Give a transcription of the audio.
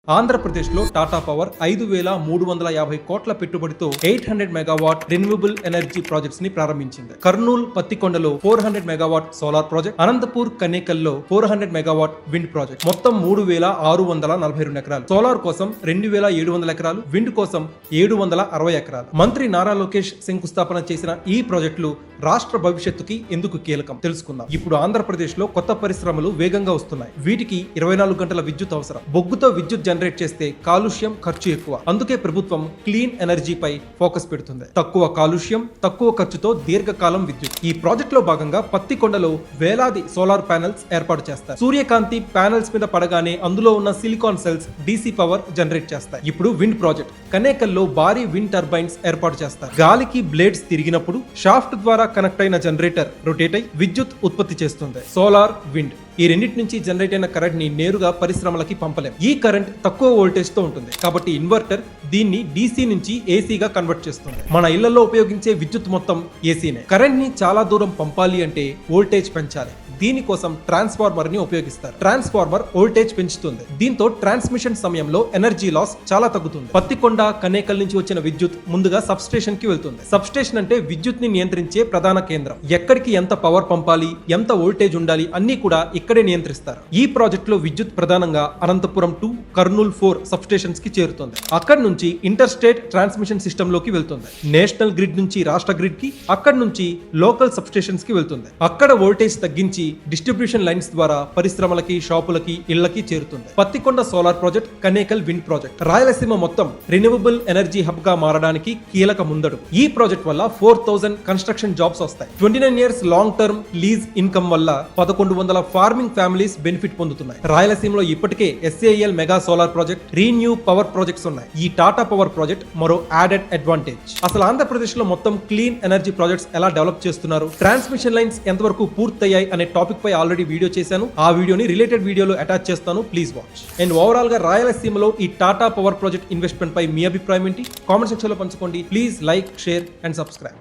ఆంధ్రప్రదేశ్లో టాటా పవర్ 5,350 కోట్ల పెట్టుబడితో 800 మెగావాట్ రెన్యూవబుల్ ఎనర్జీ ప్రాజెక్ట్స్ ని ప్రారంభించింది. కర్నూలు పత్తికొండలో 400 మెగావాట్ సోలార్ ప్రాజెక్ట్, అనంతపూర్ కనేకల్లో 400 మెగావాట్ విండ్ ప్రాజెక్ట్, మొత్తం 3,642 ఎకరాలు. సోలార్ కోసం 2,700 ఎకరాలు, విండ్ కోసం 760 ఎకరాలు. మంత్రి నారా లోకేష్ శంకుస్థాపన చేసిన ఈ ప్రాజెక్టులు రాష్ట్ర భవిష్యత్తుకి ఎందుకు కీలకం తెలుసుకుందాం. ఇప్పుడు ఆంధ్రప్రదేశ్ లో కొత్త పరిశ్రమలు వేగంగా వస్తున్నాయి. వీటికి 24 గంటల విద్యుత్ అవసరం. బొగ్గుతో విద్యుత్ జనరేట్ చేస్తే కాలుష్యం, ఖర్చు ఎక్కువ. అందుకే ప్రభుత్వం క్లీన్ ఎనర్జీపై ఫోకస్ పెడుతుంది. తక్కువ కాలుష్యం, తక్కువ ఖర్చుతో దీర్ఘకాలం విద్యుత్. ఈ ప్రాజెక్ట్ లో భాగంగా పత్తికొండలో వేలాది సోలార్ ప్యానెల్స్ ఏర్పాటు చేస్తారు. సూర్యకాంతి ప్యానెల్స్ మీద పడగానే అందులో ఉన్న silicon cells DC power generate చేస్తాయి. ఇప్పుడు విండ్ ప్రాజెక్ట్ కనేకల్లో భారీ విండ్ టర్బైన్స్ ఏర్పాటు చేస్తారు. గాలికి బ్లేడ్స్ తిరిగినప్పుడు షాఫ్ట్ ద్వారా కనెక్ట్ అయిన జనరేటర్ రొటేట్ అయి విద్యుత్ ఉత్పత్తి చేస్తుంది. సోలార్, విండ్ ఈ రెండింటి నుంచి జనరేట్ అయిన కరెంట్ ని నేరుగా పరిశ్రమలకి పంపలేం. ఈ కరెంట్ తక్కువ వోల్టేజ్ తో ఉంటుంది కాబట్టి ఇన్వర్టర్ దీన్ని డీసీ నుంచి ఏసీగా కన్వర్ట్ చేస్తుంది. మన ఇళ్లలో ఉపయోగించే విద్యుత్ మొత్తం ఏసీనే. కరెంట్ ని చాలా దూరం పంపాలి అంటే వోల్టేజ్ పెంచాలి. దీనికోసం ట్రాన్స్ఫార్మర్ ని ఉపయోగిస్తారు. ట్రాన్స్ఫార్మర్ వోల్టేజ్ పెంచుతుంది. దీంతో ట్రాన్స్మిషన్ సమయంలో ఎనర్జీ లాస్ చాలా తగ్గుతుంది. పత్తికొండ, కనేకల్ నుంచి వచ్చిన విద్యుత్ ముందుగా సబ్ స్టేషన్ కి వెళ్తుంది. సబ్ స్టేషన్ అంటే విద్యుత్ ని నియంత్రించే ప్రధాన కేంద్రం. ఎక్కడికి ఎంత పవర్ పంపాలి, ఎంత వోల్టేజ్ ఉండాలి అన్ని కూడా ఇక్కడే నియంత్రిస్తారు. ఈ ప్రాజెక్ట్ లో విద్యుత్ ప్రధానంగా అనంతపురం 2, కర్నూలు 4 సబ్ స్టేషన్స్ కి చేరుతుంది. అక్కడి నుంచి ఇంటర్ స్టేట్ ట్రాన్స్మిషన్ సిస్టమ్ లోకి వెళ్తుంది. నేషనల్ గ్రిడ్ నుంచి రాష్ట్ర గ్రిడ్ కి, అక్కడి నుంచి లోకల్ సబ్ స్టేషన్స్ కి వెళ్తుంది. అక్కడ వోల్టేజ్ తగ్గించి డిస్ట్రిబ్యూషన్ లైన్స్ ద్వారా పరిశ్రమలకి, షాపులకి, ఇళ్లకి చేరుతుంది. Pattikonda solar project, Kanekal wind project Rayalaseema మొత్తం రెన్యూవబుల్ ఎనర్జీ హబ్ గా మారడానికి కీలక ముందడుగు. ఈ ప్రాజెక్ట్ వల్ల 4,000 కన్స్ట్రక్షన్ జాబ్స్ వస్తాయి. 29 years long term lease income వల్ల 1,100 ఫార్మింగ్ ఫ్యామిలీస్ బెనిఫిట్ పొందుతున్నాయి. రాయలసీమలో ఇప్పటికే SAEL mega solar project, renew power projects ఉన్నాయి. ఈ టాటా పవర్ ప్రాజెక్ట్ మరో యాడెడ్ అడ్వాంటేజ్. అసలు ఆంధ్రప్రదేశ్ లో మొత్తం క్లీన్ ఎనర్జీ ప్రాజెక్ట్స్ ఎలా డెవలప్ చేస్తున్నారు, ట్రాన్స్మిషన్ లైన్స్ ఎంతవరకు పూర్తయ్యాయి అనే టాపిక్ పై ఆల్రెడీ వీడియో చేశాను. ఆ వీడియోని రిలేటెడ్ వీడియోలో అటాచ్ చేస్తాను, ప్లీజ్ వాచ్. అండ్ ఓవరాల్ గా రాయలసీమలో ఈ టాటా పవర్ ప్రాజెక్ట్ ఇన్వెస్ట్మెంట్ పై మీ అభిప్రాయం ఏంటి? కామెంట్ సెక్షన్ లో పంచుకోండి. Please like, share and subscribe.